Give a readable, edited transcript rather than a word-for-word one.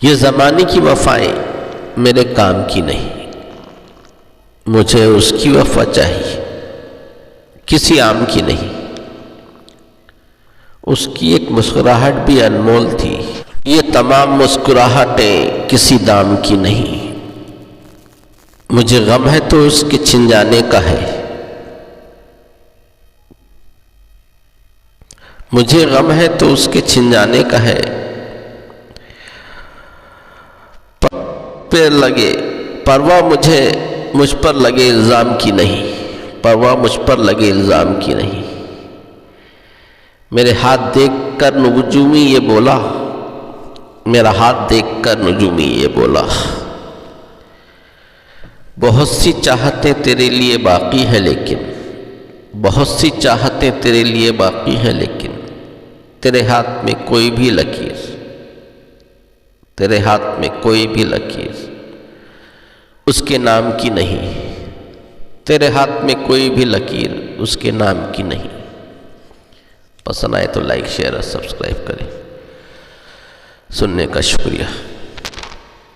یہ زمانے کی وفائیں میرے کام کی نہیں، مجھے اس کی وفا چاہیے، کسی عام کی نہیں۔ اس کی ایک مسکراہٹ بھی انمول تھی، یہ تمام مسکراہٹیں کسی دام کی نہیں۔ مجھے غم ہے تو اس کے چھن جانے کا ہے، مجھے غم ہے تو اس کے چھن جانے کا ہے۔ پیر لگے پرواہ مجھ پر لگے الزام کی نہیں، پرواہ مجھ پر لگے الزام کی نہیں۔ میرے ہاتھ دیکھ کر نجومی یہ بولا، میرا ہاتھ دیکھ کر نجومی یہ بولا، بہت سی چاہتیں تیرے لیے باقی ہیں لیکن، بہت سی چاہتیں تیرے لیے باقی ہیں لیکن، تیرے ہاتھ میں کوئی بھی لکیر، تیرے ہاتھ میں کوئی بھی لکیر اس کے نام کی نہیں، تیرے ہاتھ میں کوئی بھی لکیر اس کے نام کی نہیں۔ پسند آئے تو لائک شیئر اور سبسکرائب کریں۔ سننے کا شکریہ۔